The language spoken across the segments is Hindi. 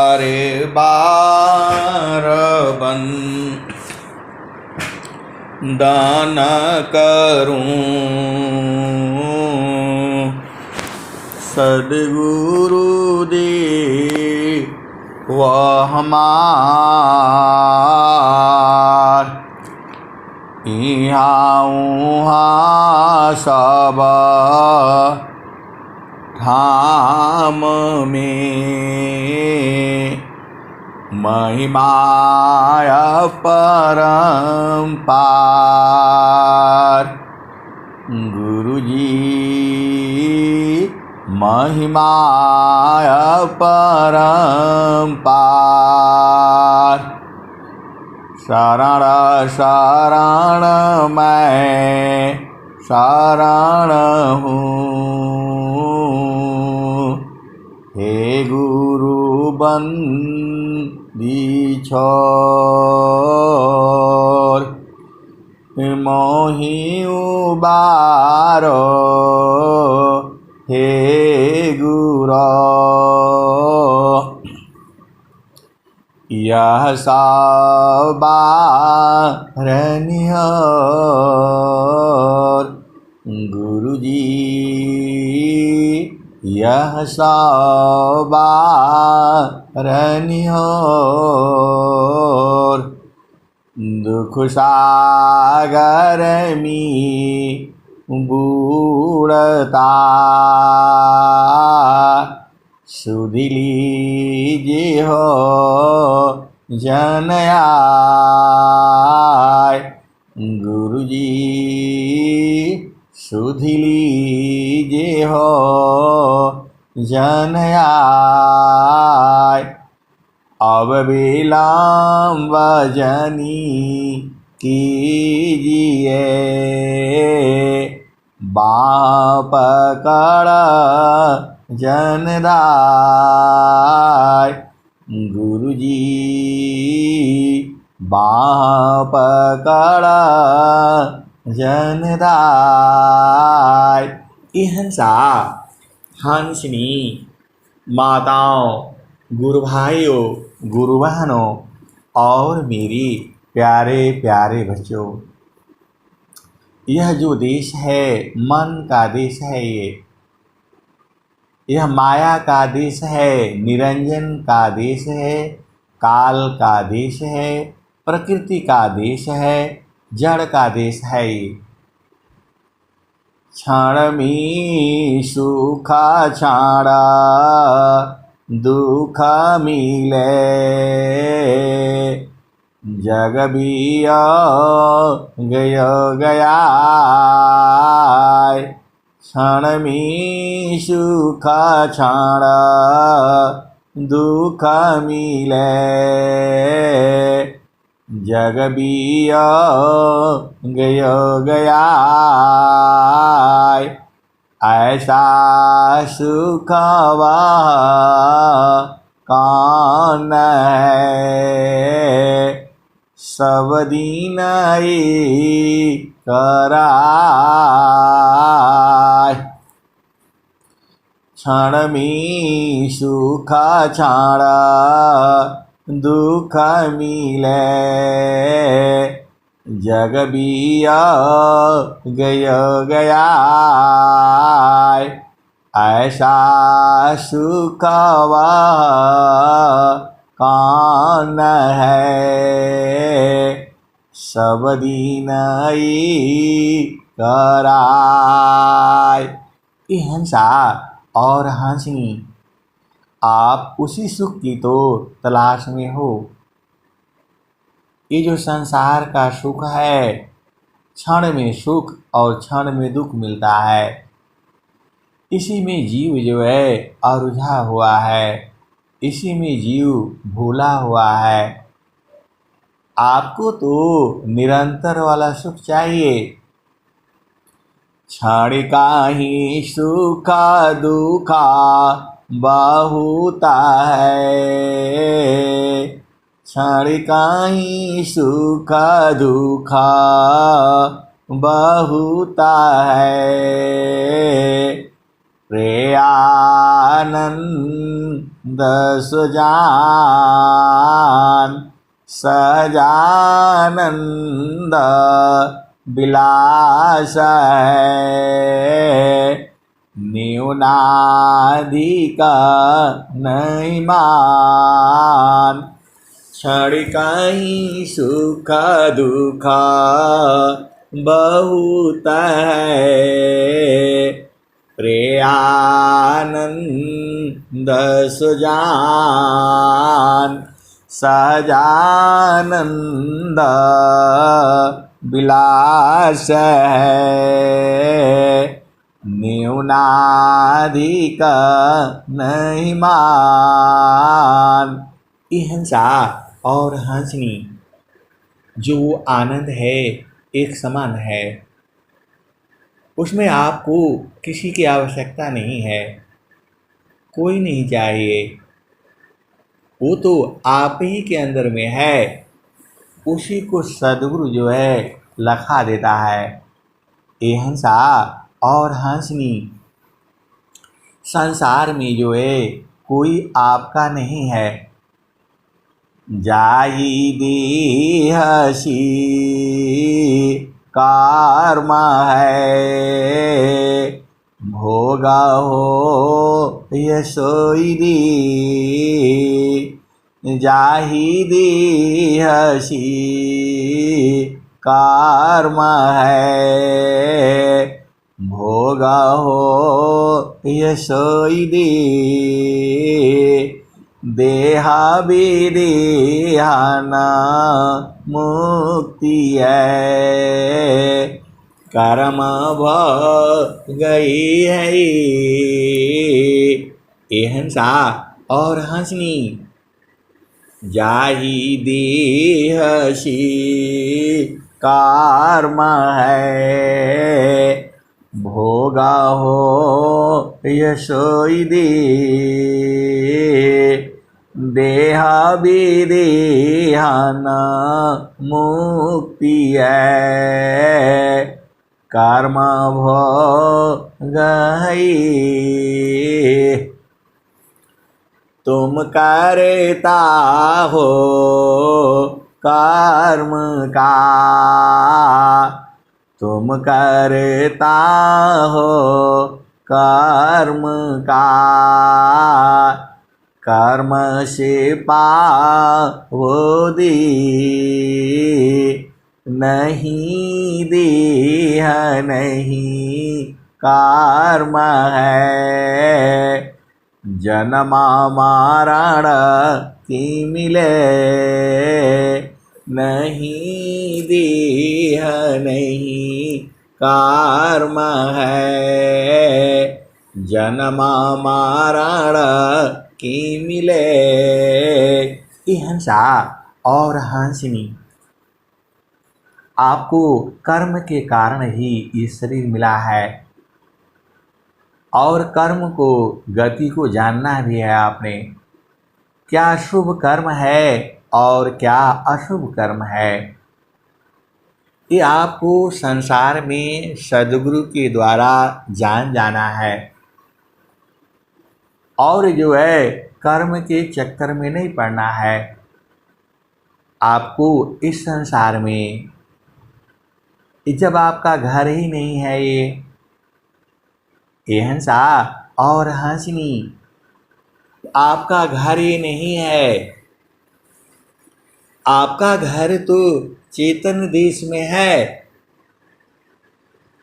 बारे बार दान करूं, सद्गुरु दे वह हमार। इहाँ उहाँ सब धाम में महिमाय परम्पार। गुरुजी महिमाय परम्पार। शरण शरण मैं शरण हूँ, हे गुरु बंदी छोर। मोहि उबारो हे गुरो, यह सब बारनिहार। गुरुजी यह सब बारनिहार। दुख सागर में बूढ़ता सुध लीजिए हो जन आय। गुरुजी सुध लीजिए हो जन आय। अब विलम्ब जनी कीजिए, बाँह पकड़ जनदाय। गुरुजी बाँह पकड़ जनदाय। हंसा हंसनी माताओं, गुरु भाइयों, गुरु बहनों और मेरी प्यारे प्यारे बच्चों, यह जो देश है मन का देश है। यह माया का देश है, निरंजन का देश है, काल का देश है, प्रकृति का देश है, जड़ का देश है। क्षण में सुख क्षण दुख मिले, जग बिया गया। क्षण में सुख क्षण दुख मिले, जग बिया गया। ऐसा सुख वह कान है, सब दिन कराय। क्षण में सुख क्षण दुख मिले, जग बिया गया। ऐसा सुख वह कान है, सब दिन कराय। हंसा और हंसनी, आप उसी सुख की तो तलाश में हो। ये जो संसार का सुख है, क्षण में सुख और क्षण में दुख मिलता है। इसी में जीव जो है अरुझा हुआ है, इसी में जीव भूला हुआ है। आपको तो निरंतर वाला सुख चाहिए। क्षणिका ही सुख दुख बहुत है, क्षणिका ही सुख दुख बहुत है। प्रेयानंद सुजान सजानंद विलास है न्यूनाधिक नहीं मान क्षणिकाई सुख दुख बहुत है प्रेयानंद सुजान सजानंद विलास है न्यूनाधिक नहीं मान। अहिंसा और हंसनी जो आनंद है एक समान है, उसमें आपको किसी की आवश्यकता नहीं है, कोई नहीं चाहिए, वो तो आप ही के अंदर में है। उसी को सद्गुरु जो है लखा देता है। अहिंसा और हंसनी संसार में जो है कोई आपका नहीं है। जाई देहसी कर्म है भोगा हो यशोई दी जाहि देहसी कर्म है भोगा हो यशोई दे देहा विदेहन मुक्ति है कर्म भ गई है। अहिंसा और हंसनी जाहि देहसी कर्म है भोगा हो यशोई दे देह विदेहन मुक्ति है कर्म भोग है। तुम करता हो कर्म का तुम करता हो कर्म का कर्म से पावो दी नहीं देह नहीं कर्म है जन्मा मरण की मिले नहीं देह नहीं कर्म है जन्मा मरण की मिले। अहिंसा और हंसनी आपको कर्म के कारण ही ये शरीर मिला है और कर्म को गति को जानना भी है आपने। क्या शुभ कर्म है और क्या अशुभ कर्म है, ये आपको संसार में सद्गुरु के द्वारा जान जाना है और जो है कर्म के चक्कर में नहीं पड़ना है। आपको इस संसार में जब आपका घर ही नहीं है, ये अहिंसा और हंसनी आपका घर ही नहीं है। आपका घर तो चेतन देश में है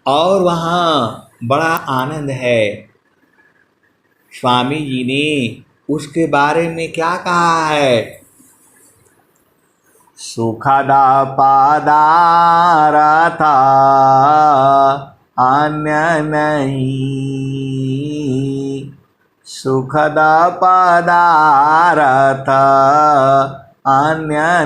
और वहाँ बड़ा आनंद है। स्वामी जी ने उसके बारे में क्या कहा है, सुखदा पदारथ अन्य नहीं सुखदा पदारथ अन्य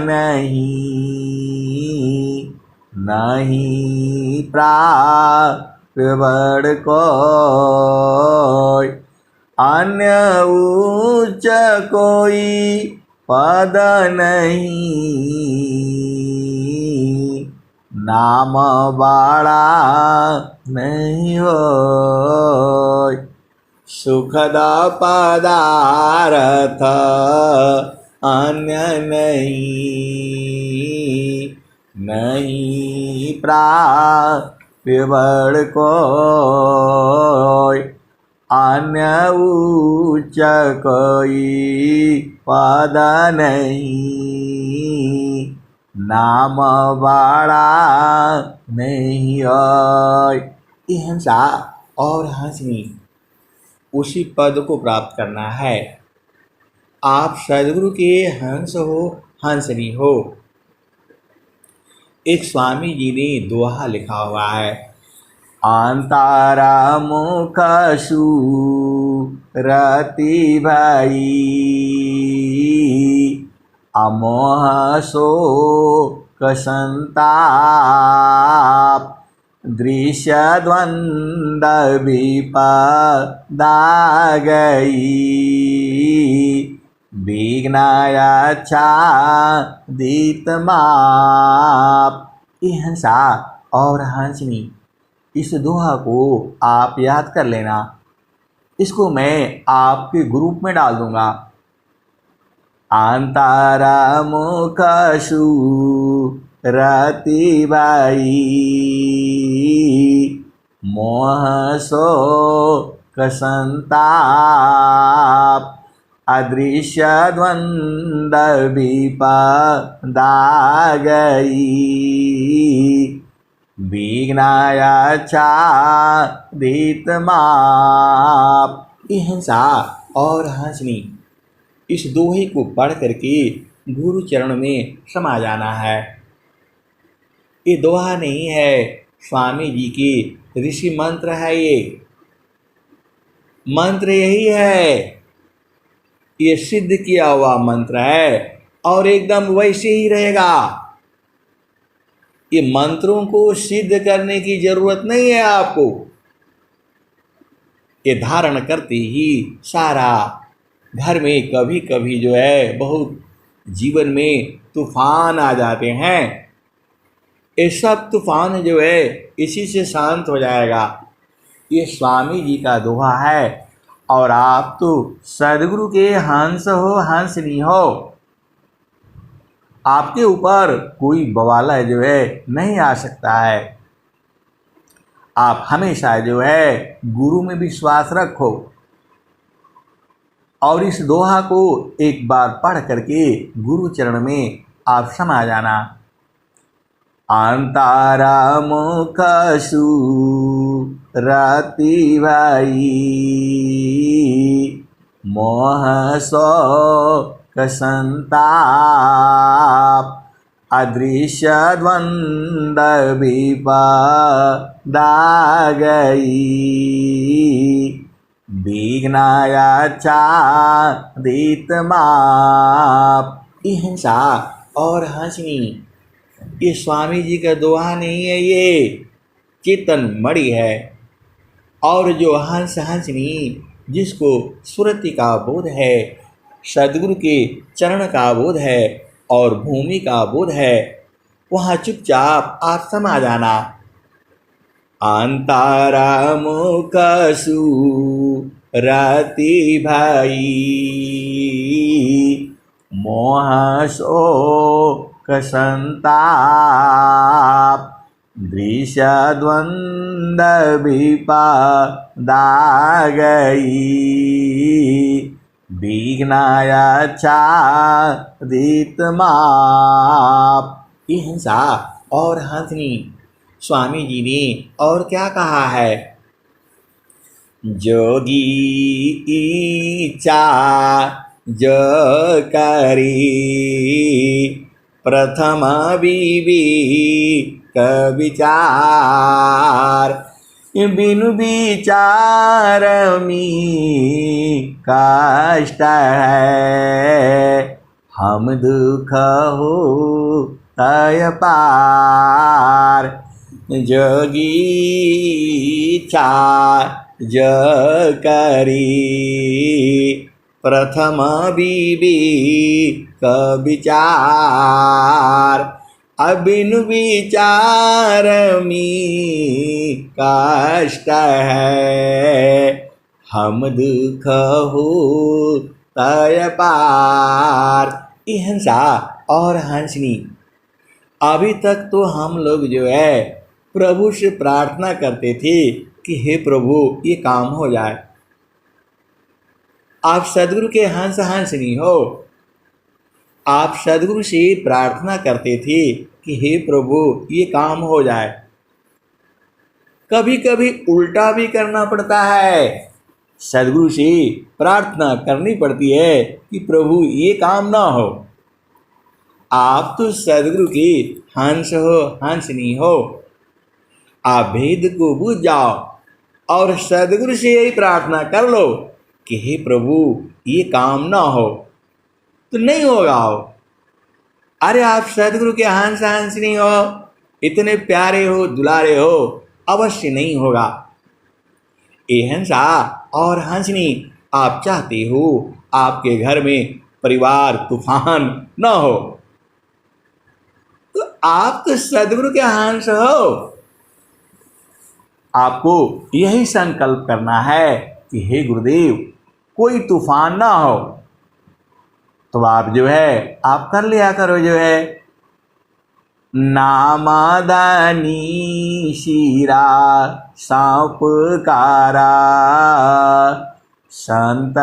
नहीं प्राप्त कोई अन्य उच्च कोई पद नहीं नाम बड़ा नहीं हो। सुखद पदार्थ अन्य नहीं, नहीं प्राप्य बड़ कोई, अन्य उच्च कोई पद नहीं, नाम बड़ा नहीं होय। ये हंसा और हंसनी उसी पद को प्राप्त करना है। आप सदगुरु के हंस हो, हंसनी हो। एक स्वामी जी ने दोहा लिखा हुआ है, अंतारा मुख सुरति भाई, अमोह शोक संताप, दृश्य द्वंद्व विपदा गई, विघ्नायाच्छादित माप। ये हंसा और हंसनी इस दोहा को आप याद कर लेना। इसको मैं आपके ग्रुप में डाल दूंगा। अंतारा मुख सुरति बाई, मोह शोक संताप, अदृश्य द्वंद्व विपदा गई, विघ्नायाच्छादित माप। ये हंसा और हंसनी इस दोहे को पढ़ करके गुरु चरण में समा जाना है। ये दोहा नहीं है, स्वामी जी की ऋषि मंत्र है। ये मंत्र यही है, ये सिद्ध किया हुआ मंत्र है और एकदम वैसे ही रहेगा। ये मंत्रों को सिद्ध करने की जरूरत नहीं है आपको। ये धारण करते ही सारा घर में कभी कभी जो है बहुत जीवन में तूफान आ जाते हैं, ये सब तूफान जो है इसी से शांत हो जाएगा। ये स्वामी जी का दोहा है और आप तो सदगुरु के हंस हो, हंसनी हो। आपके ऊपर कोई बवाला जो है नहीं आ सकता है। आप हमेशा जो है गुरु में विश्वास रखो और इस दोहा को एक बार पढ़ करके गुरु चरण में आप समा जाना। अंतारा मुख सुरति भाई, मोह शोक संताप, अदृश्य द्वंद्व विपदा गई, विघ्नायाच्छादित माप। ये हंसा और हंसनी ये स्वामी जी का दोहा नहीं है, ये चेतन मणि है। और जो हंस हंसनी जिसको सुरति का बोध है, सदगुरु के चरण का बोध है और भूमि का बोध है, वहाँ चुपचाप आप समा जाना। अंतारा मुख सुरति भाई, मोह शोक संताप, दृश्य द्वंद्व विपदा गई, विघ्नायाच्छादित माप। ये हंसा और हंसनी स्वामी जी ने और क्या कहा है, जोगी इच्छा जो करी, प्रथम विवेक विचार, बिनु विचार में कष्ट है, हम दुख हो तय पार। जोगी इच्छा जो करी, प्रथम विवेक विचार, अबिनु विचार में कष्ट है, हम दुख हो तय पार। ये हंसा और हंसनी, अभी तक तो हम लोग जो है प्रभु से प्रार्थना करते थे कि हे प्रभु ये काम हो जाए। आप सदगुरु के हंस हंसनी हो। आप सदगुरु से प्रार्थना करते थे कि हे प्रभु ये काम हो जाए। कभी कभी उल्टा भी करना पड़ता है, सदगुरु से प्रार्थना करनी पड़ती है कि प्रभु ये काम ना हो। आप तो सदगुरु की हंस हो, हंसनी हो। आप भेद को बुझ जाओ और सदगुरु से यही प्रार्थना कर लो कि हे प्रभु ये काम ना हो, तो नहीं होगा हो। अरे आप सदगुरु के हंस हंसनी हो, इतने प्यारे हो, दुलारे हो, अवश्य नहीं होगा। ये हंसा और हंसनी आप चाहते हो आपके घर में परिवार तूफान न हो, तो आप तो सदगुरु के हंस हो। आपको यही संकल्प करना है कि हे गुरुदेव कोई तूफान ना हो। तो आप जो है आप कर लिया करो जो है नामादानी शीरा सांपकारा संत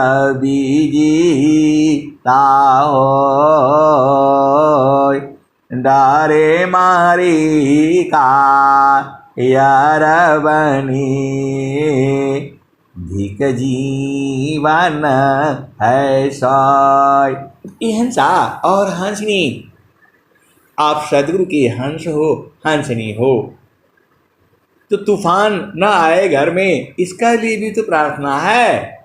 बीजी ताहो डारे मारी का यार बनी धिक जीवन है सोय। ये हंसा और हंसनी, आप सदगुरु के हंस हो, हंसनी हो, तो तूफान न आए घर में, इसका लिए भी तो प्रार्थना है।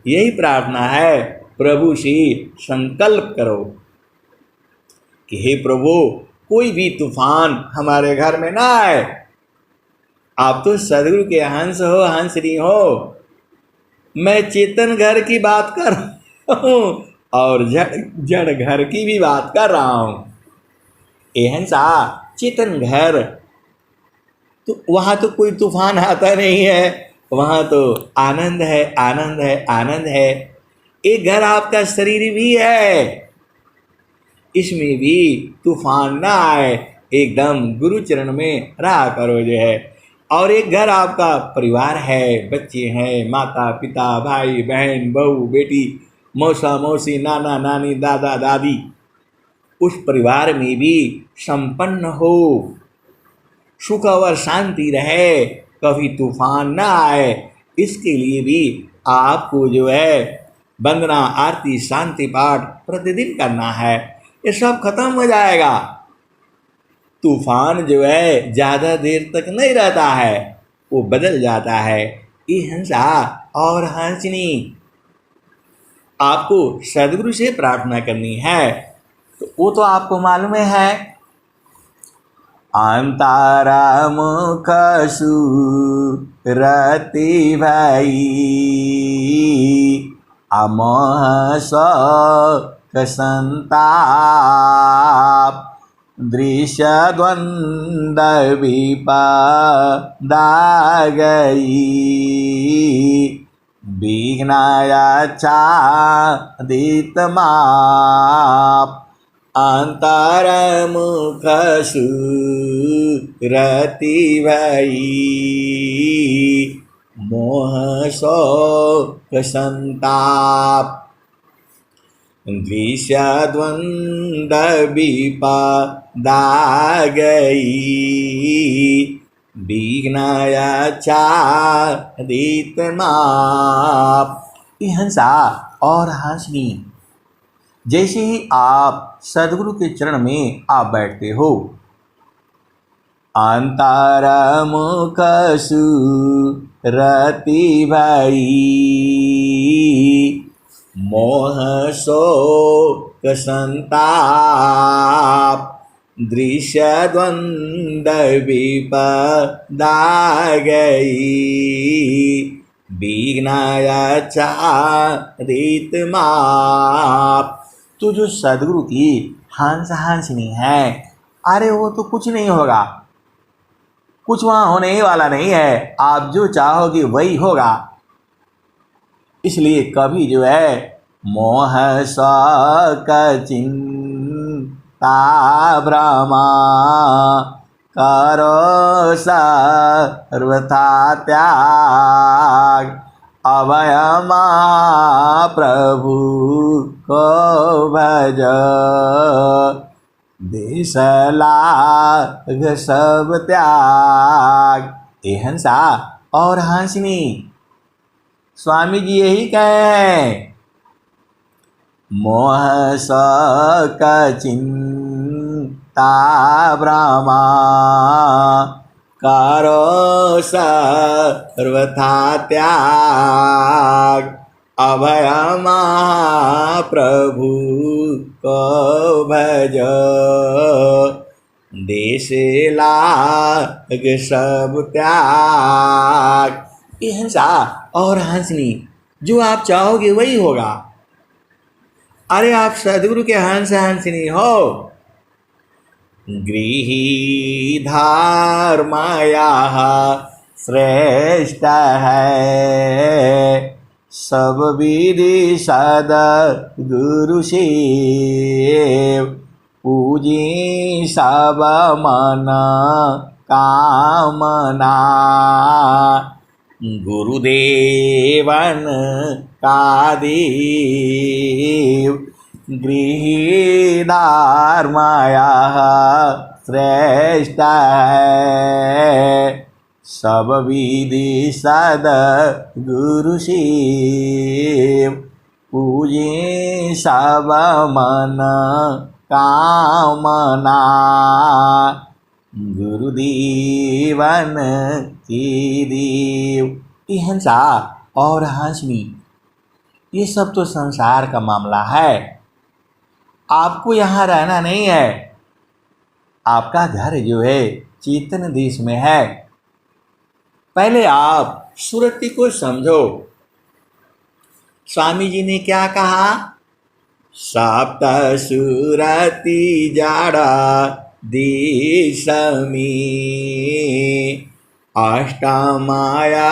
यही प्रार्थना है, प्रभु से संकल्प करो कि हे प्रभु कोई भी तूफान हमारे घर में ना आए। आप तो सदगुरु के हंस हो, हंसनी हो। मैं चेतन घर की बात कर रहा हूँ और जड़ घर की भी बात कर रहा हूँ। ये हंसा चेतन घर, तो वहाँ तो कोई तूफान आता नहीं है, वहाँ तो आनंद है, आनंद है, आनंद है। एक घर आपका शरीर भी है, इसमें भी तूफान ना आए, एकदम गुरु चरण में रहा करो जो है। और एक घर आपका परिवार है, बच्चे हैं, माता पिता, भाई बहन, बहू बेटी, मौसा मौसी, नाना नानी, दादा दादी, उस परिवार में भी संपन्न हो, सुख और शांति रहे, कभी तूफान ना आए। इसके लिए भी आपको जो है वंदना आरती शांति पाठ प्रतिदिन करना है। ये सब खत्म हो जाएगा। तूफान जो है ज़्यादा देर तक नहीं रहता है, वो बदल जाता है। ये हंसा और हंसनी, आपको सदगुरु से प्रार्थना करनी है, तो वो तो आपको मालूम है। अंतारा मुख सुरति भाई अमोह शोक संताप दृश्य द्वंद्व विपदा गई विघ्नायाच्छादित माप अंतरमुख सुरति भई मोह शोक संताप दृश्य द्वंद्व विपदा गई विघ्नायाच्छादित माप। ये हंसा और हंसनी, जैसे ही आप सदगुरु के चरण में आप बैठते हो, अंतरमुख सुरति भई मोह शोक संताप दृश्य द्वंद्व विपदा गई विघ्नायाच्छादित माप। तो जो सदगुरु की हंस हंसनी है, अरे वो तो कुछ नहीं होगा, कुछ वहाँ होने ही वाला नहीं है। आप जो चाहोगे वही होगा। इसलिए कभी जो है मोह शौक चिंता भ्रमा करो सर्वथा त्याग अभय महाप्रभु को भज देश लाग सब त्याग। ए हंसा और हंसनी, स्वामी जी यही कहे हैं, मोह शौक चिंता भ्रमा करो सर्वथा त्याग अभय महाप्रभु को भज देश लाग सब त्याग। ये हंसा और हंसनी, जो आप चाहोगे वही होगा। अरे आप सदगुरु के हंस हंसनी हो। गृहीधार माया श्रेष्ठ है सब विधि सद गुरु शिव पूजी सब मन कामना गुरुदेवन का देव। गृहीदार माया श्रेष्ठ है सब विधि सद गुरु शिव पूजे सब मन कामना गुरुदेवन की देव। ये हंसा और हंसनी, ये सब तो संसार का मामला है। आपको यहाँ रहना नहीं है। आपका घर जो है चेतन देश में है। पहले आप सुरति को समझो। स्वामी जी ने क्या कहा? सप्त सुरति जाड़ा दिशमी अष्टमाया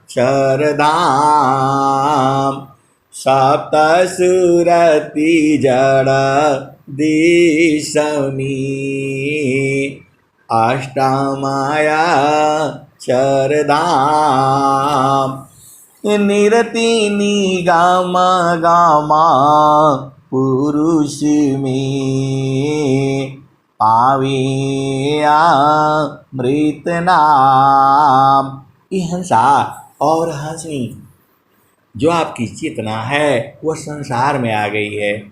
शरदाम सप्त सुरति जड़ दिशमी अष्टमाया शरदाम निरति निगम गामा पुरुष में पाविया मृत नाम। ये हंसा और हंसनी, जो आपकी चेतना है वह संसार में आ गई है।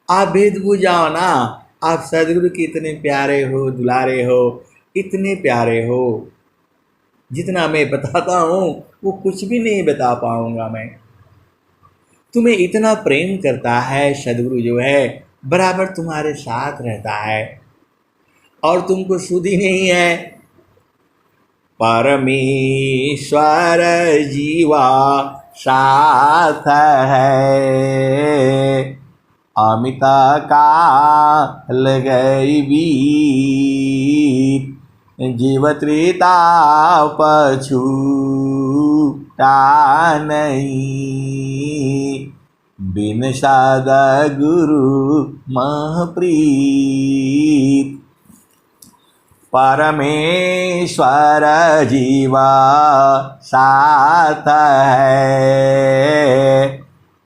आप भेद बुझ जाओ ना। आप सदगुरु के इतने प्यारे हो, दुलारे हो, इतने प्यारे हो, जितना मैं बताता हूँ वो कुछ भी नहीं बता पाऊंगा मैं। तुम्हें इतना प्रेम करता है सदगुरु, जो है बराबर तुम्हारे साथ रहता है और तुमको सुधी नहीं है। परमेश्वर जीवा साथ है अमित काल गई बीत जीव त्रिता पछूटा नहीं बिन सद्गुरु महप्रीत। परमेश्वर जीवा साथ है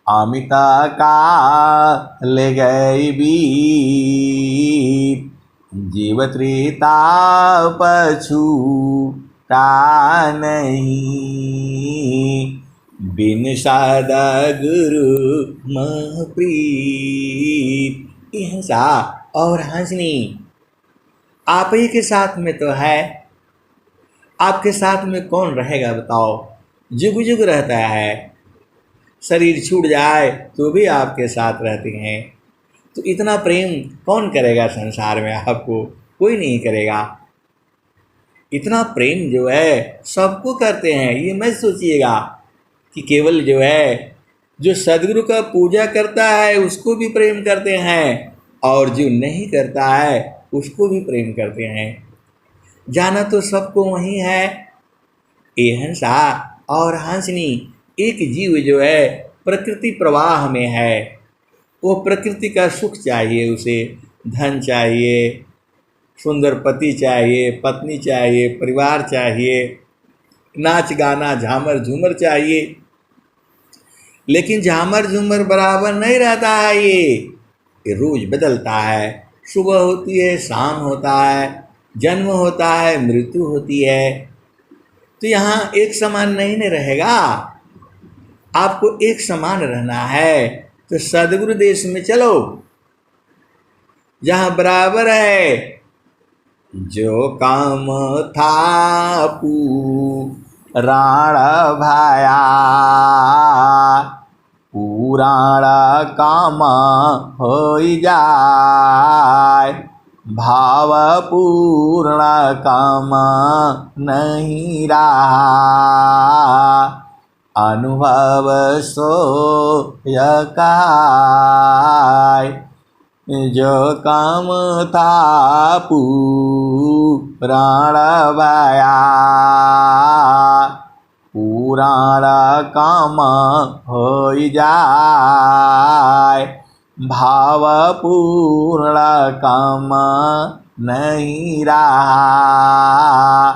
अमित काल गई बीत जीव त्रिता पछूटा नहीं बिन सद्गुरु महप्रीत। ये हंसा और हंसनी, आप ही के साथ में तो है। आपके साथ में कौन रहेगा बताओ? जुग जुग रहता है। शरीर छूट जाए तो भी आपके साथ रहते हैं। तो इतना प्रेम कौन करेगा संसार में? आपको कोई नहीं करेगा। इतना प्रेम जो है सबको करते हैं। ये मत सोचिएगा कि केवल जो है जो सदगुरु का पूजा करता है उसको भी प्रेम करते हैं और जो नहीं करता है उसको भी प्रेम करते हैं। जाना तो सबको वही है। ये हंसा और हंसनी, एक जीव जो है प्रकृति प्रवाह में है, वो प्रकृति का सुख चाहिए, उसे धन चाहिए, सुंदर पति चाहिए, पत्नी चाहिए, परिवार चाहिए, नाच गाना झामर झूमर चाहिए। लेकिन झामर झूमर बराबर नहीं रहता है, ये रोज बदलता है। सुबह होती है, शाम होता है, जन्म होता है, मृत्यु होती है। तो यहाँ एक समान नहीं न रहेगा। आपको एक समान रहना है तो सदगुरु देश में चलो, जहाँ बराबर है। जो काम था पुराण भाया, पुराण काम होई जाय। भाव पूर्ण काम नहीं रहा, अनुभव सो यकाय। जो काम था पुराण भया, पुराण काम होई जाय। भाव पूर्ण काम नहीं रहा,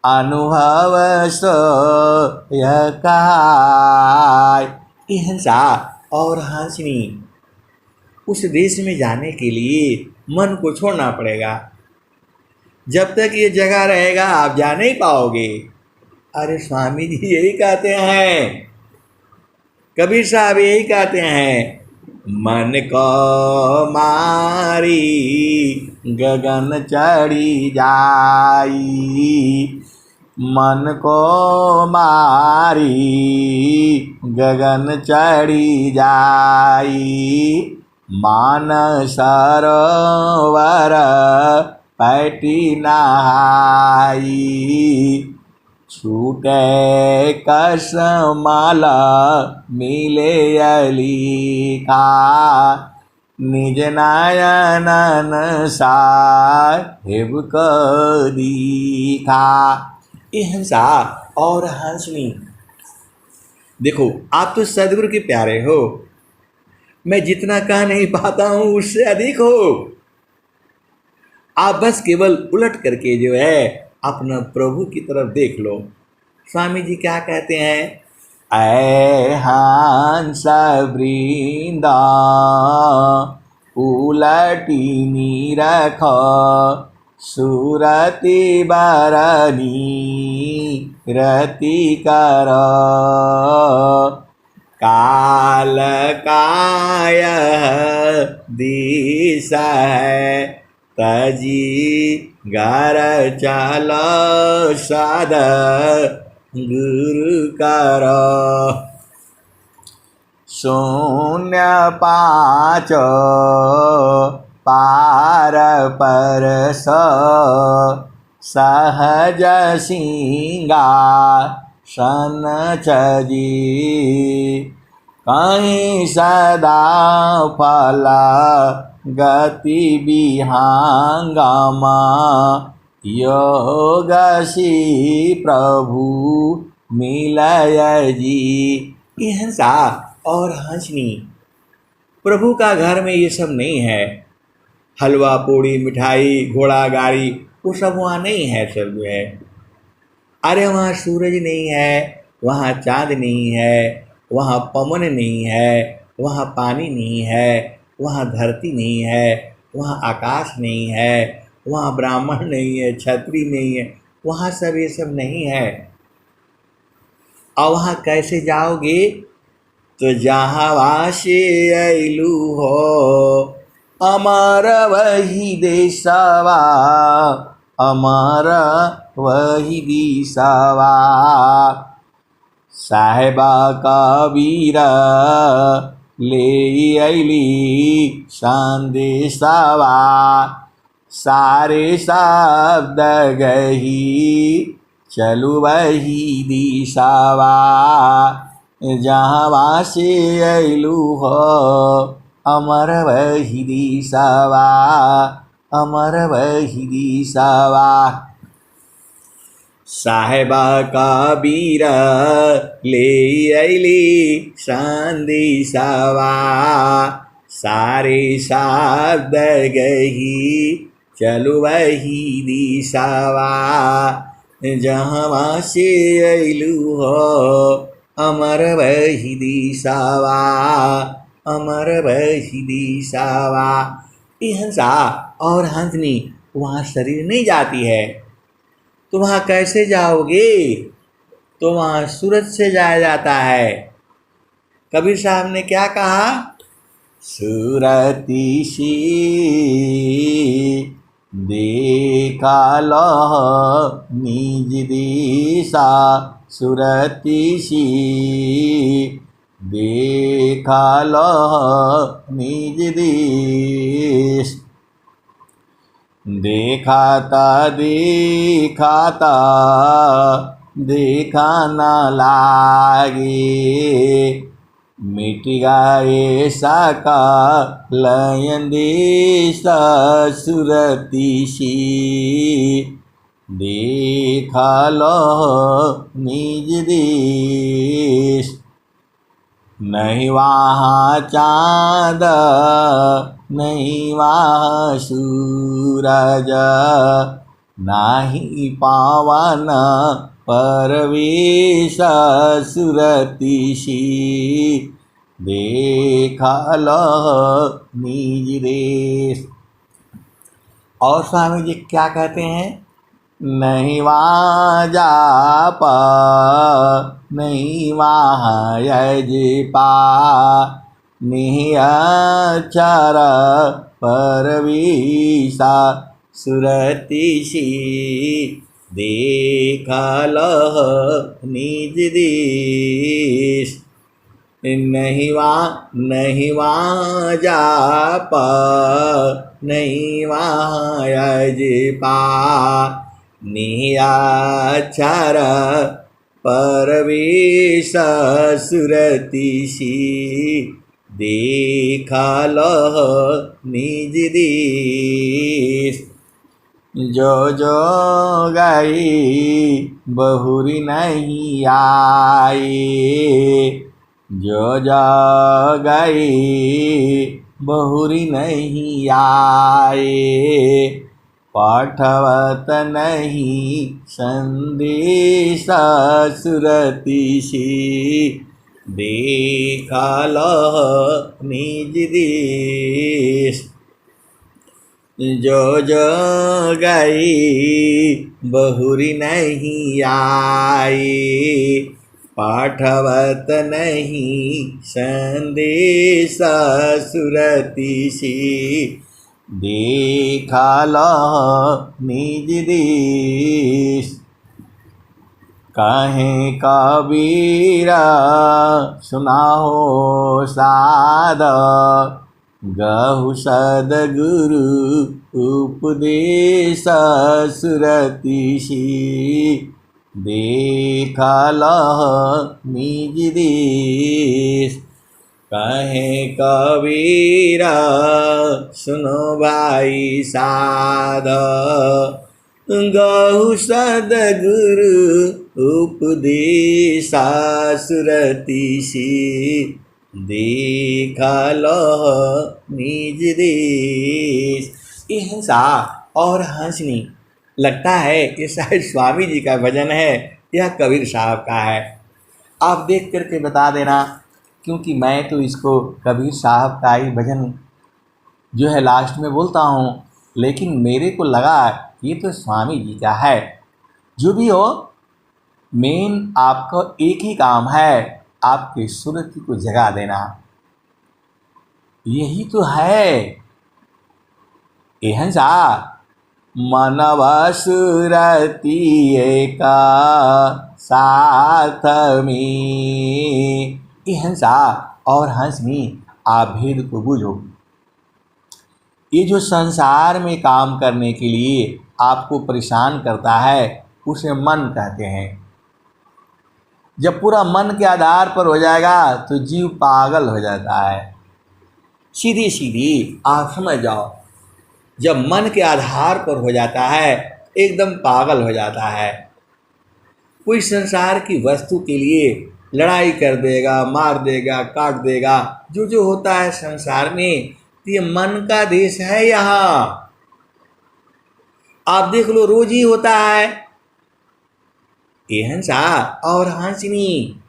अनुभव सो यकाय। हिंसा और हासिनी, उस देश में जाने के लिए मन को छोड़ना पड़ेगा। जब तक ये जगह रहेगा आप जा नहीं पाओगे। अरे स्वामी जी यही कहते हैं, कबीर साहब यही कहते हैं, मन को मारी गगन चढ़ी जाई। मन को मारी गगन चढ़ी जाई। मान सरोवर पैटी नहाई। छूटे कसमाल मिले अलीखा। निज नायनन साहिब को दीखा। हिंसा और हंसनी, देखो आप तो सदगुरु के प्यारे हो, मैं जितना कह नहीं पाता हूँ उससे अधिक हो। आप बस केवल उलट करके जो है अपना प्रभु की तरफ देख लो। स्वामी जी क्या कहते हैं, ऐ हंस वृंदा उलटी निरख। सुरति बरनी रति कर। काल काय दिस है तजी घर चल सद गुरु कर। शून्य पाँच पार परस सहज सिंगार सन चजी। कहीं सदा फल गति विहंगमा। योग सी प्रभु मिलय जी। हिंसा और हंसनी, प्रभु का घर में ये सब नहीं है। हलवा पूड़ी मिठाई घोड़ा गाड़ी वो सब वहाँ नहीं है। सब जो है, अरे वहाँ सूरज नहीं है, वहाँ चाँद नहीं है, वहाँ पवन नहीं है, वहाँ पानी नहीं है, वहाँ धरती नहीं है, वहाँ आकाश नहीं है, वहाँ ब्राह्मण नहीं है, क्षत्रिय नहीं है, वहाँ सब ये सब नहीं है। और वहाँ कैसे जाओगे, तो जहाँ वासे अइलू हो अमर वही देशवा। अमर वही दिशवा। साहेबा कबीर ले अइली संदेशवा। सारे शब्द गही चलू वही दिशवा। जहाँ वासे अइलू हो अमर वही दिशवा। अमर वही दिशवा। साहेबा कबीर ले अली संदेशवा, सारे शब्द गही चलु वही दिशवा, जहाँ से अइलु हो अमर वही दिशवा, अमर वही दिशवा। ये हंसा और हंसनी वहाँ शरीर नहीं जाती है, तो वहाँ कैसे जाओगे? तो वहाँ सूरज से जाया जाता है। कबीर साहब ने क्या कहा? सुरती सी देखा लह निज दिशा, सुरती सी देखा लह निज दिश, देखाता देखाता देखा न लागे, मिट गए साका लयन देश सुरती सी, देखा लह निज देश, नहीं वहाँ चाँद नहीं वहाँ सूरज, नाही पावन परवेश सुरती सी, देखा लह निज देश। और स्वामी जी क्या कहते हैं? नहीं वहाँ जाप नहीं वहाँ यज पा, नहीं अक्षर परवीसा सुरती सी, देखा लह निज देश, नहीं वहाँ जाप नहीं वहाँ यज पा, नियाक्षर परवेश सुरती सी, देखा लह निज देश। जो जो गई बहुरी नहीं आई, जो जो गई बहुरी नहीं आए, पाठवत नहीं संदेश सुरती सी, देखा लह निज देश। जो जो गई बहुरी नहीं आई, पाठवत नहीं संदेश सुरती सी, देखा लह निज देश। कहें कबीरा सुनाओ साध, गहु सदगुरु उपदेश सुरती सी, देखा लह निज देश। कहें कबीरा सुनो भाई साध, गहु सदगुरु उपदेश सुरती सी, देखा लह निज देश। ये हंसा और हंसनी लगता है ये शायद स्वामी जी का भजन है, यह कबीर साहब का है। आप देख करके बता देना, क्योंकि मैं तो इसको कबीर साहब का ही भजन जो है लास्ट में बोलता हूँ, लेकिन मेरे को लगा ये तो स्वामी जी का है। जो भी हो, मेन आपका एक ही काम है, आपके सुरति को जगा देना, यही तो है। एहन सा मनव सुरति एका साथ में, एहन सा और हंस में आप भेद को बूझो। ये जो संसार में काम करने के लिए आपको परेशान करता है उसे मन कहते हैं। जब पूरा मन के आधार पर हो जाएगा तो जीव पागल हो जाता है। सीधी सीधी आप समझ जाओ, जब मन के आधार पर हो जाता है एकदम पागल हो जाता है। कोई संसार की वस्तु के लिए लड़ाई कर देगा, मार देगा, काट देगा, जो होता है संसार में, तो ये मन का देश है। यहाँ आप देख लो, रोज ही होता है। ये हंसा और हंसनी,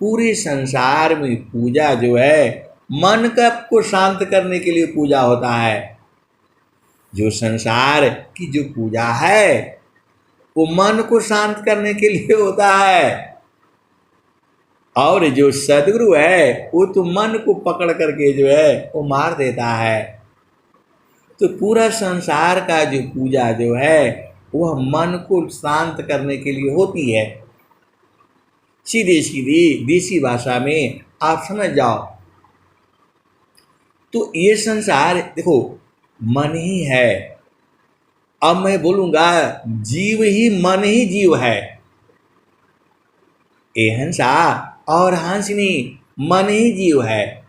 पूरे संसार में पूजा जो है मन का को शांत करने के लिए पूजा होता है। जो संसार की जो पूजा है वो मन को शांत करने के लिए होता है, और जो सदगुरु है वो तो मन को पकड़ करके जो है वो मार देता है। तो पूरा संसार का जो पूजा जो है वह मन को शांत करने के लिए होती है। सीधी सीधी देसी भाषा में आप समझ जाओ तो ये संसार देखो मन ही है। अब मैं बोलूंगा जीव ही मन ही जीव है। ये हंसा और हंसनी मन ही जीव है।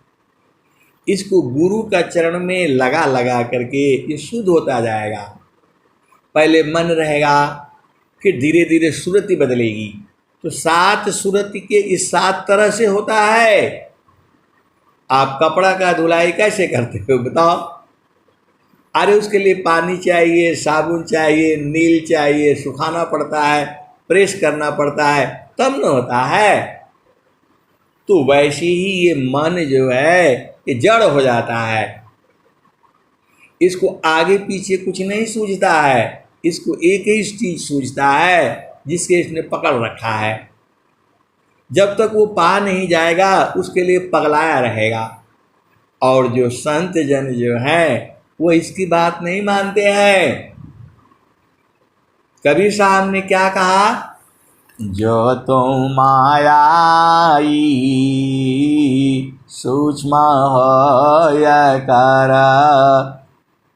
इसको गुरु का चरण में लगा लगा करके ये शुद्ध होता जाएगा। पहले मन रहेगा, फिर धीरे धीरे सूरती बदलेगी। तो 7 सूरती के इस 7 तरह से होता है। आप कपड़ा का धुलाई कैसे करते हो बताओ? अरे उसके लिए पानी चाहिए, साबुन चाहिए, नील चाहिए, सुखाना पड़ता है, प्रेस करना पड़ता है, तब न होता है। तो वैसे ही ये मन जो है ये जड़ हो जाता है। इसको आगे पीछे कुछ नहीं सूझता है, इसको एक ही चीज सूझता है जिसके इसने पकड़ रखा है। जब तक वो पा नहीं जाएगा उसके लिए पगलाया रहेगा। और जो संत जन जो हैं वो इसकी बात नहीं मानते हैं। कबीर साहब ने क्या कहा? जो तुम मायाई सूक्ष्म होय कर,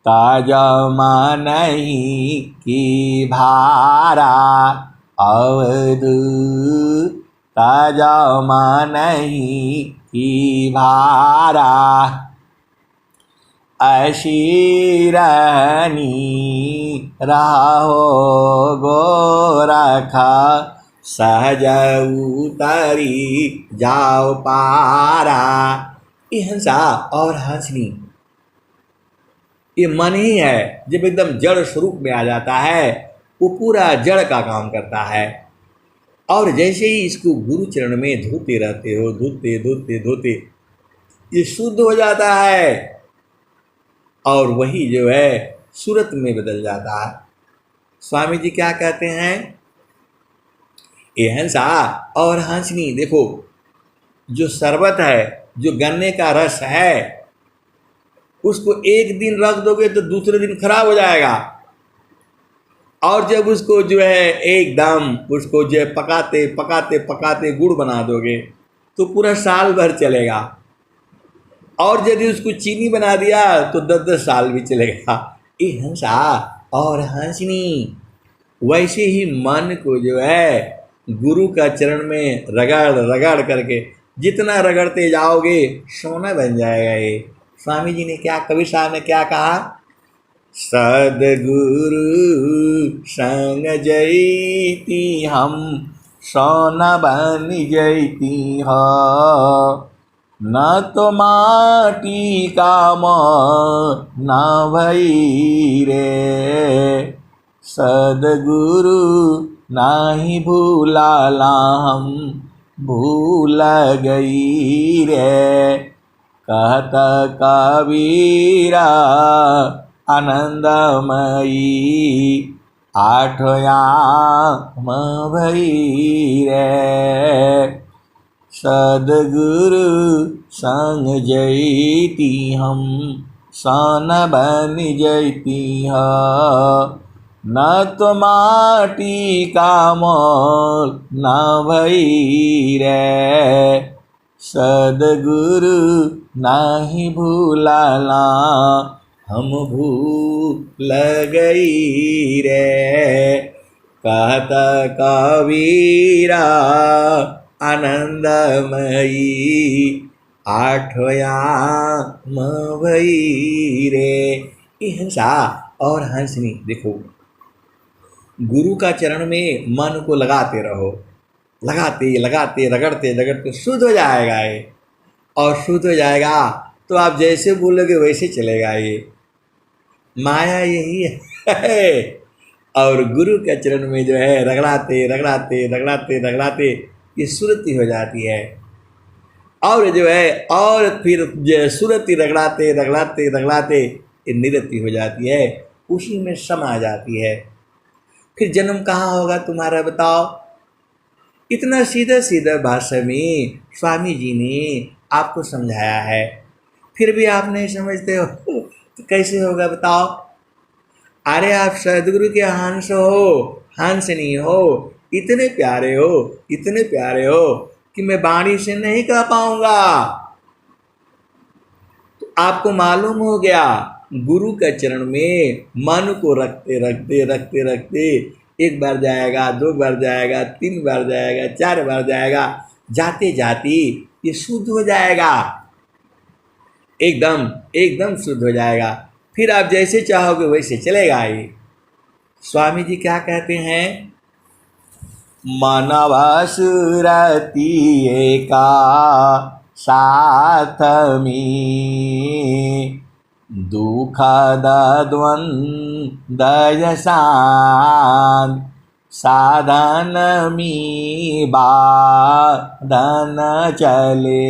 ताजमा नहीं की भारा अवधू, ताजमा नहीं की भारा। ऐसी रहनी रहो गोरखा, सहज उतरी जाओ पारा। ये हंसा और हंसनी ये मन ही है। जब एकदम जड़ स्वरूप में आ जाता है वो पूरा जड़ का काम करता है। और जैसे ही इसको गुरु चरण में धोते रहते हो, धोते धोते धोते ये शुद्ध हो जाता है और वही जो है सूरत में बदल जाता है। स्वामी जी क्या कहते हैं? ये हंसा और हंसनी देखो, जो शरबत है, जो गन्ने का रस है, उसको एक दिन रख दोगे तो दूसरे दिन खराब हो जाएगा। और जब उसको जो है एकदम उसको जो है पकाते पकाते पकाते गुड़ बना दोगे तो पूरा साल भर चलेगा। और यदि उसको चीनी बना दिया तो 10-10 साल भी चलेगा। ये हंसा और हंसनी, वैसे ही मन को जो है गुरु का चरण में रगड़ रगड़ करके जितना रगड़ते जाओगे सोना बन जाएगा। ये स्वामी जी ने क्या, कबीर साहब ने क्या कहा? सदगुरु संग जैती हम सोना बन जैती हो, न तो माटी का न भई रे। सदगुरु नाही भूलाला हम भूल गई रे। कहत कबीरा आनंदमयी, आठयाम भई रे। सदगुरु संग जैती हम सन बन जैती हो, न तो माटी का मोल न भई रे। सदगुरु नाही भूलाला हम भूल गई रे। कहत कबीरा आनंदमयी, आठयाम भई रे। ये हंसा और हंसनी देखो, गुरु का चरण में मन को लगाते रहो, लगाते लगाते रगड़ते रगड़ते शुद्ध हो जाएगा ये। और शुद्ध हो जाएगा तो आप जैसे बोलोगे वैसे चलेगा ये। माया यही है। और गुरु के चरण में जो है रगड़ाते रगड़ाते रगड़ाते रगड़ाते ये सुरति हो जाती है। और जो है और फिर जो सुरति रगड़ाते रगड़ाते रगड़ाते ये निरति हो जाती है, उसी में समा जाती है। फिर जन्म कहाँ होगा तुम्हारा बताओ? इतना सीधा सीधा भाषा में स्वामी जी ने आपको समझाया है, फिर भी आप नहीं समझते हो तो कैसे होगा बताओ? अरे आप सदगुरु के हंस हो, हंस नहीं हो, इतने प्यारे हो, इतने प्यारे हो कि मैं वाणी से नहीं कह पाऊंगा। तो आपको मालूम हो गया, गुरु के चरण में मन को रखते रखते रखते रखते एक बार जाएगा, दो बार जाएगा, तीन बार जाएगा, चार बार जाएगा, जाते जाते ये शुद्ध हो जाएगा, एकदम एकदम शुद्ध हो जाएगा। फिर आप जैसे चाहोगे वैसे चलेगा ये। स्वामी जी क्या कहते हैं? मनवसुरति एका साथ में दुखद द्वंद्वयसान साधन में बाधन चले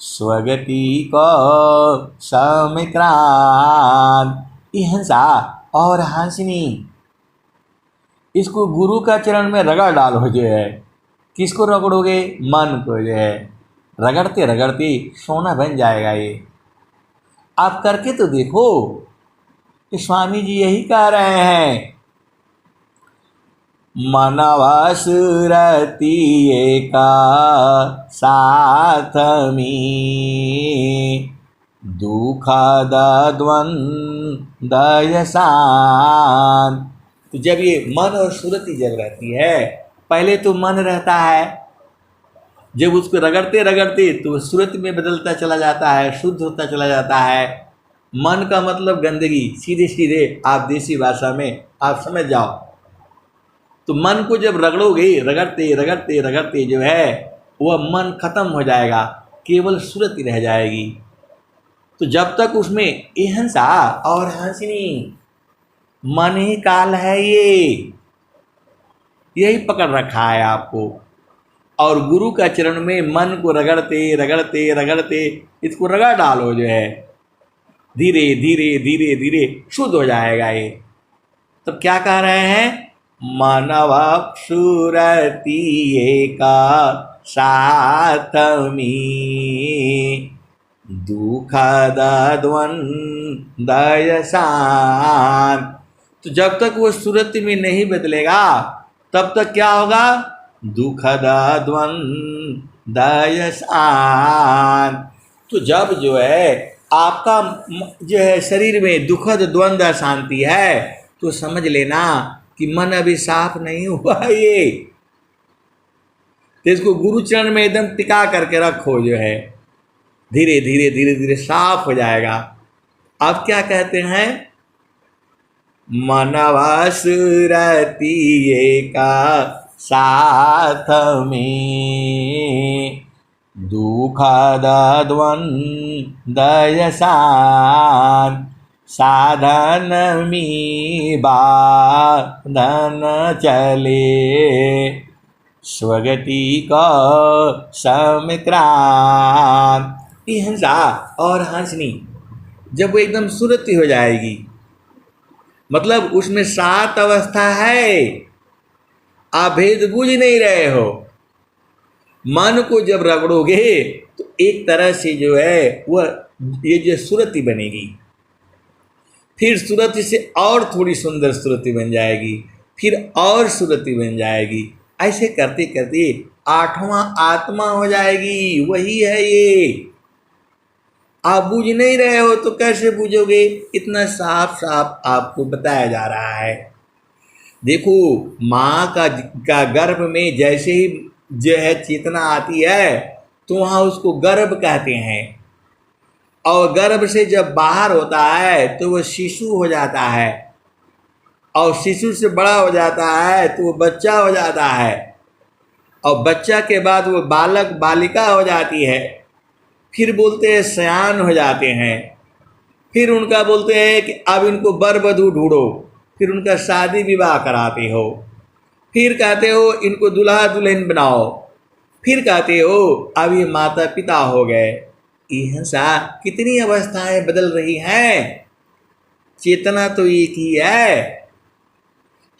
स्वगति को समिक्रांत। हिंसा और हंसनी, इसको गुरु का चरण में रगड़ डालो जो है। किसको रगड़ोगे? मन को जो है। रगड़ते रगड़ते सोना बन जाएगा ये। आप करके तो देखो कि स्वामी जी यही कह रहे हैं, मनवसुरति एका साथ में दुखद द्वंद्वयसान। तो जब ये मन और सुरति जब रहती है, पहले तो मन रहता है, जब उसको रगड़ते रगड़ते तो सुरति में बदलता चला जाता है, शुद्ध होता चला जाता है। मन का मतलब गंदगी, सीधे सीधे आप देसी भाषा में आप समझ जाओ। तो मन को जब रगड़ोगे, रगड़ते रगड़ते रगड़ते जो है वह मन खत्म हो जाएगा, केवल सुरति रह जाएगी। तो जब तक उसमें हिंसा और हंसनी, मन ही काल है ये, यही पकड़ रखा है आपको। और गुरु का चरण में मन को रगड़ते रगड़ते रगड़ते इसको रगड़ डालो जो है, धीरे धीरे धीरे धीरे शुद्ध हो जाएगा ये। तब क्या कह रहे हैं? मनवसुरति एका साथ में दुखद द्वंद्वयसान। तो जब तक वो सुरति में नहीं बदलेगा तब तक क्या होगा? दुखद द्वंद्वयसान। तो जब जो है आपका जो है शरीर में दुखद द्वंद्व शांति है, तो समझ लेना कि मन अभी साफ नहीं हुआ ये। तो इसको गुरु चरण में एकदम टिका करके रखो जो है, धीरे धीरे धीरे धीरे साफ हो जाएगा। अब क्या कहते हैं? मनवसुरति एका साथ में दुखद द्वंद्वयसान साधन में बाधन चले स्वगति को समिक्रांत। हिंसा और हंसनी जब वो एकदम सुरति हो जाएगी, मतलब उसमें 7 अवस्था है, आप भेद बूझ नहीं रहे हो। मन को जब रगड़ोगे तो एक तरह से जो है वह ये जो सुरति बनेगी, फिर सुरति से और थोड़ी सुंदर सुरति बन जाएगी, फिर और सुरति बन जाएगी। ऐसे करते करते 8वां आत्मा हो जाएगी। वही है ये। आप बूझ नहीं रहे हो तो कैसे बूझोगे? इतना साफ साफ आपको बताया जा रहा है। देखो, माँ का गर्भ में जैसे ही जो है चेतना आती है तो वहाँ उसको गर्भ कहते हैं, और गर्भ से जब बाहर होता है तो वह शिशु हो जाता है। और शिशु से बड़ा हो जाता है तो वो बच्चा हो जाता है, और बच्चा के बाद वो बालक बालिका हो जाती है, फिर बोलते हैं सयान हो जाते हैं, फिर उनका बोलते हैं कि अब इनको वर वधू ढूंढो, फिर उनका शादी विवाह कराते हो, फिर कहते हो इनको दुल्हा दुल्हन बनाओ, फिर कहते हो अब ये माता पिता हो गए। यह सा कितनी अवस्थाएं बदल रही हैं, चेतना तो एक ही है,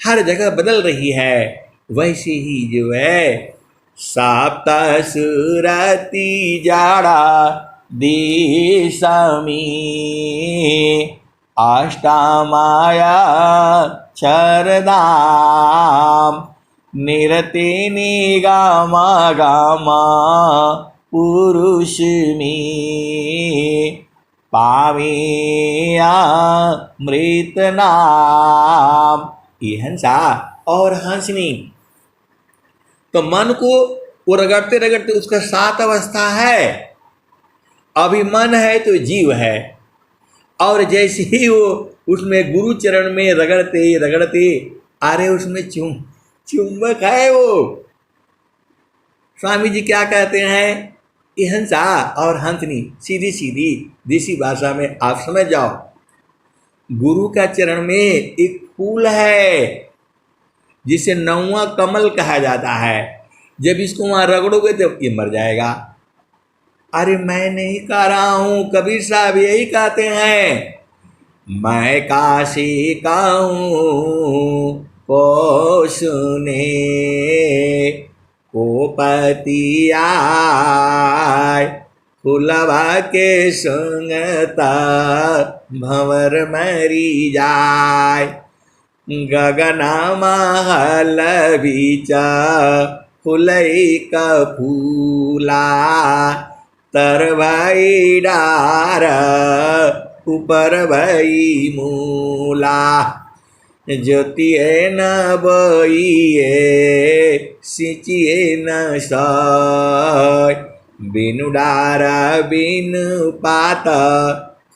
हर जगह बदल रही है। वैसे ही जो है साप्ता सुरती जाड़ा दिशामी अष्टामाया चरदाम निरते निगामा गामा पुरुषमी पावेया मृत नाम। ये हंसा और हंसनी, तो मन को वो रगड़ते रगड़ते उसका 7 अवस्था है। अभी मन है तो जीव है, और जैसे ही वो उसमें गुरु चरण में रगड़ते रगड़ते अरे उसमें चुंबक है वो। स्वामी जी क्या कहते हैं, ये हंसा और हंसनी सीधी सीधी देसी भाषा में आप समझ जाओ। गुरु का चरण में एक फूल है जिसे 9वां कमल कहा जाता है। जब इसको वहां रगड़ोगे तो ये मर जाएगा। अरे मैं नहीं कह रहा हूं, कबीर साहब यही कहते हैं, मैं काशी का हूं को सुने को पति आय फुलवा के संगता भंवर मरी जाय गगना महल बीचा फुलई का फूला तरवाई डार ऊपर भई मूला ज्योतिए न बइए सिंचिए न सय बिनु डारा बिनु पात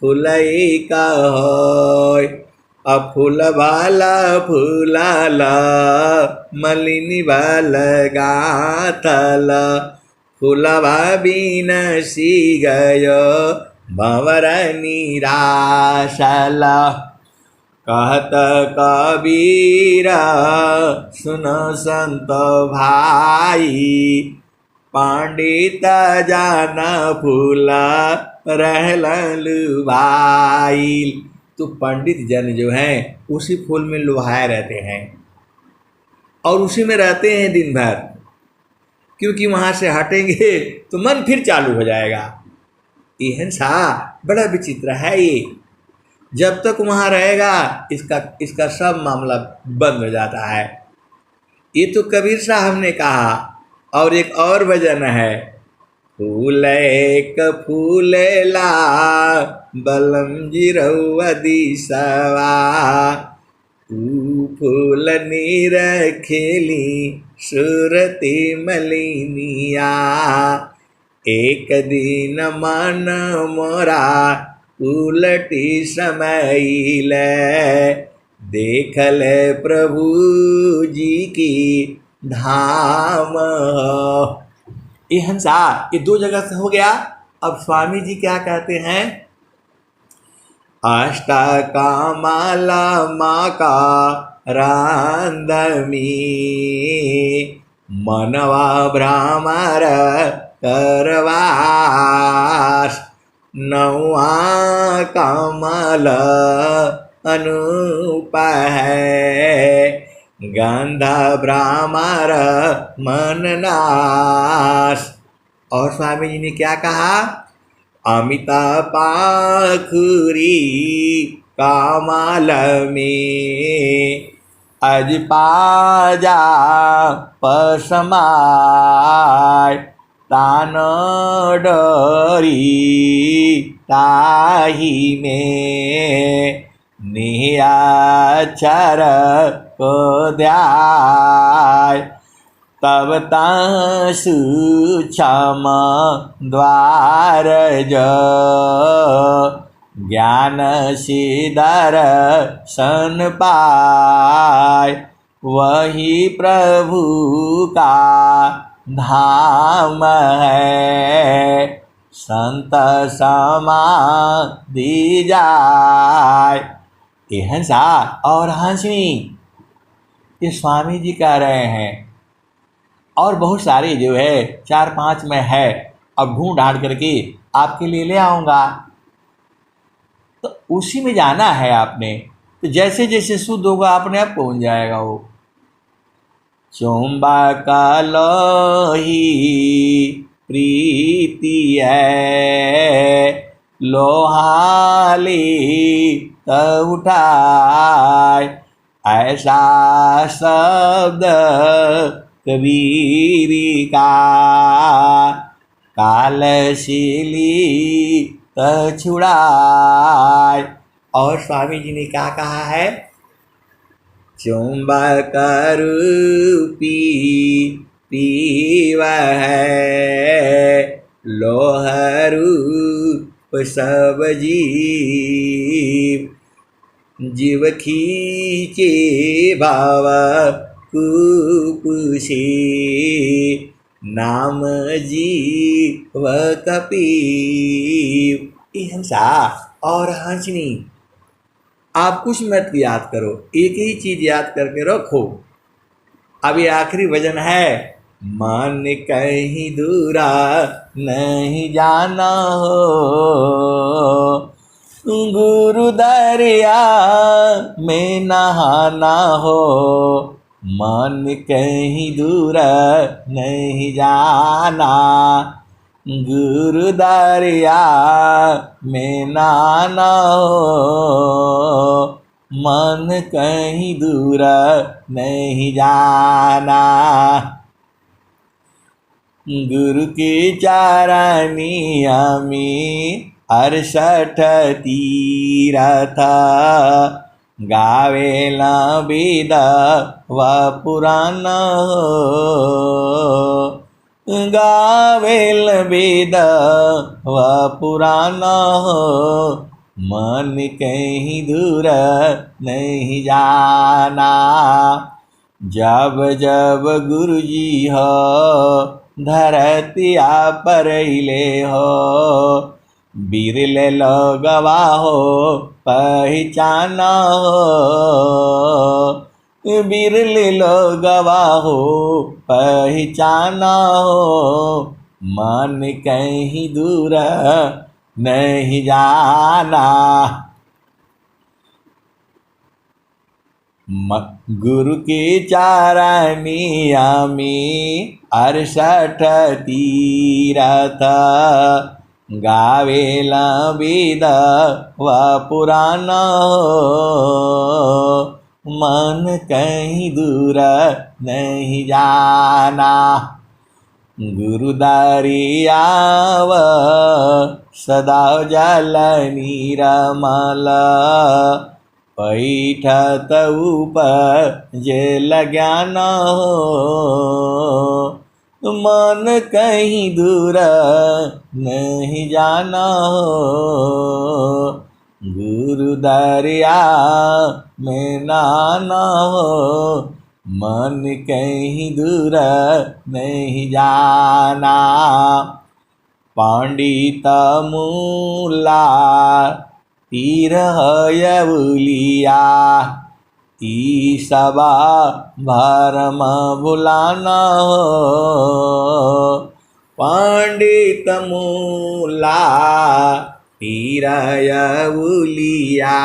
फुलई का होय फूल वाला फूलाला मलिनी वाल गाथल फूलवा बिन सी गयो भंवर निराशल। कहत कबीर सुन संत भाई पंडित जान फूल रहल भाई। तो पंडित जन जो हैं उसी फूल में लुभाए रहते हैं और उसी में रहते हैं दिन भर, क्योंकि वहाँ से हटेंगे तो मन फिर चालू हो जाएगा। ये सा बड़ा विचित्र है ये, जब तक वहाँ रहेगा इसका सब मामला बंद हो जाता है। ये तो कबीर साहब ने कहा। और एक और भजन है, फूल एक फूलेला बलम जिरौआ दिसवा फूल नीर खेली सुरती मलिनिया एक दिन मन मोरा उलटी समैल देखल प्रभु जी की धाम। ये हंसा ये 2 जगह से हो गया। अब स्वामी जी क्या कहते हैं, अष्टकामाला माँ का रांदमी मनवा भ्रामर करवास 9वां कमल अनूप है गंधा भ्रामर मननाश। और स्वामी जी ने क्या कहा, अमिता पाखुरी कामाल में अज पाजा पसमाय तान डरी ताही में नियाचर को द्याय तब सूक्ष्म द्वार ज्ञान से दर्शन पाए, वही प्रभु का धाम है। संत समाधि जाय। ये हंसा और हंसनी, ये स्वामी जी कह रहे हैं। और बहुत सारे जो है 4-5 में है, अब ढूंढ ढांड करके आपके लिए ले आऊँगा। तो उसी में जाना है आपने। तो जैसे जैसे शुद्ध होगा अपने आप पहुँच जाएगा वो। चुंबक लोही प्रीति है, लोहाली उठाए, ऐसा शब्द कबीरी का, कालशीली छुड़ाए। और स्वामी जी ने क्या कहा है? चुंबक रूपी पीव है, लोह रूप सब जीव, जीव खींचे भाव कुपुषी, नाम जीव कपीव। हंसा और हंसनी, आप कुछ मत याद करो, एक ही चीज याद करके रखो। अब ये आखिरी भजन है। मन कहीं दूरा नहीं जाना हो, गुरु दरिया में नहाना हो। मन कहीं दूरा नहीं जाना, गुरु दरिया में नहाना हो। मन कहीं दूर नहीं जाना, गुरु के चरनिया में 68 तीरथ, गावेला वेद व पुराण हो, गावेल वेद व पुराण हो। मन कहीं दूर नहीं जाना, जब जब गुरु जी हो धरतिया पर ले हो, बिरले लोगवा हो पहचाना हो, बिरले लोगवा हो पहचाना हो। मन कहीं दूर नहीं जाना, गुरु के चरनिया में 68 तीरथ, गावेला वेद व पुराण हो। मन कहीं दूर नहीं जाना, गुरु दरियाव सदा जल निरमल, पैठत उपजेल ज्ञान हो। मन कहीं दूर नहीं जाना हो, गुरु दरिया में नहाना हो। मन कहीं दूर नहीं जाना, पंडित मूला तीर यवलिया, ईसबा भरम भुलाना हो। पंडित मूला तीर यवलिया,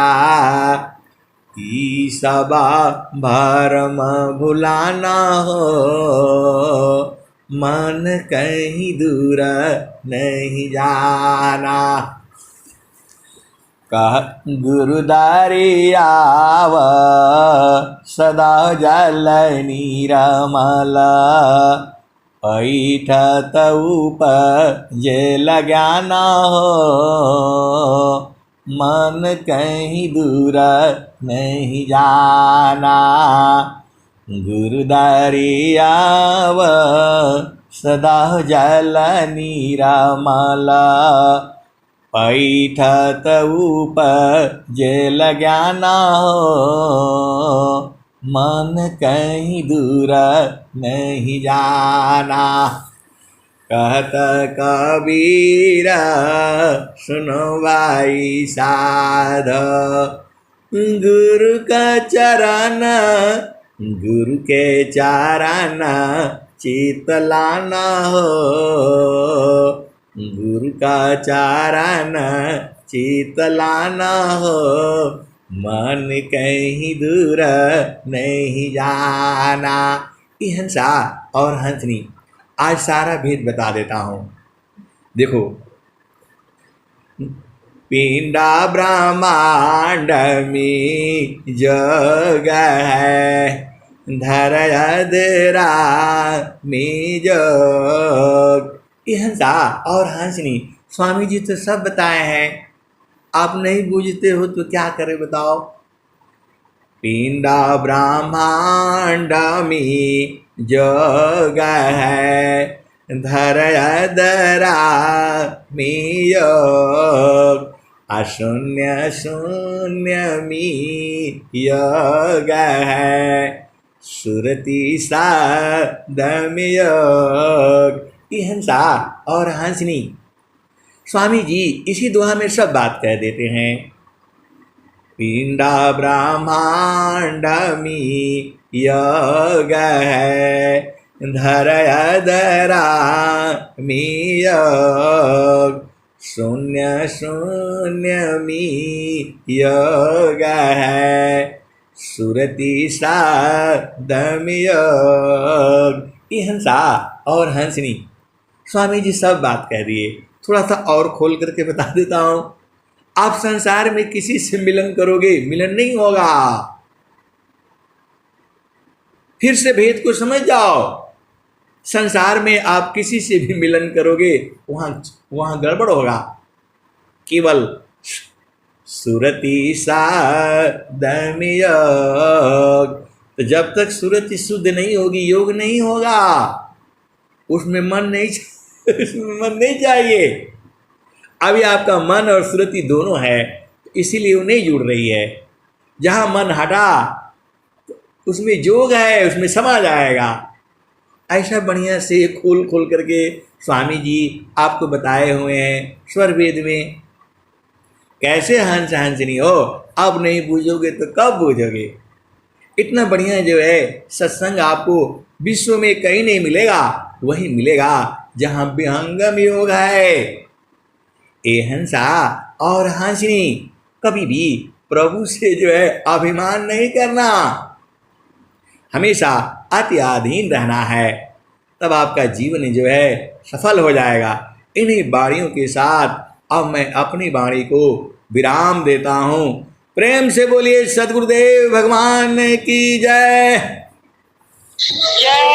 ईसबा भरम भुलाना हो। मन कहीं दूर नहीं जाना, कह गुरु दरियाव सदा जल निरमल, पैठत उपजेल ज्ञान हो। मन कहीं दूर नहीं जाना, गुरु दरियाव सदा जल निरमल, पैठत उपजे ज्ञान हो, मन कहीं दूर नहीं जाना। कहत कबीर सुनो भाई साध, गुरु का चरण गुरु के चरण चित लाना हो, गुरु का चरण चित लाना हो, मन कहीं दूर नहीं जाना। ये हंसा और हंसनी, आज सारा भेद बता देता हूँ। देखो, पिंडा ब्रह्मांड में जग है, धरधरा में जग। ये हंसा और हंसनी स्वामी जी तो सब बताए हैं, आप नहीं बूझते हो तो क्या करें बताओ। पिंडा ब्रह्मांड में जग है, धरधरा में योग, अशून्य शून्य में योग है, सुरति साधम योग। ये हंसा और हंसनी स्वामी जी इसी दोहा में सब बात कह देते हैं। पिंडा ब्रह्मांड में योग है, धरधरा में योग, शून्य शून्य में योग है, सुरति साधम योग। ये हंसा और हंसनी स्वामी जी सब बात कह दिए। थोड़ा सा और खोल करके बता देता हूँ। आप संसार में किसी से मिलन करोगे, मिलन नहीं होगा। फिर से भेद को समझ जाओ। संसार में आप किसी से भी मिलन करोगे, वहां गड़बड़ होगा। केवल सुरति साधम योग। तो जब तक सुरति शुद्ध नहीं होगी, योग नहीं होगा। उसमें मन नहीं चाहिए। अभी आपका मन और सुरति दोनों है, इसीलिए वो नहीं जुड़ रही है। जहाँ मन हटा उसमें जोग है, उसमें समा जाएगा। ऐसा बढ़िया से खोल करके स्वामी जी आपको बताए हुए हैं स्वर वेद में। कैसे हंस हंसनी हो, अब नहीं बूझोगे तो कब बूझोगे। इतना बढ़िया जो है सत्संग आपको विश्व में कहीं नहीं मिलेगा, वही मिलेगा जहाँ विहंगम योग है। ए हंसा और हंसनी, कभी भी प्रभु से जो है अभिमान नहीं करना, हमेशा अत्याधीन रहना है, तब आपका जीवन जो है सफल हो जाएगा। इन्हीं बाणियों के साथ अब मैं अपनी वाणी को विराम देता हूँ। प्रेम से बोलिए सद्गुरुदेव भगवान की जय। जय।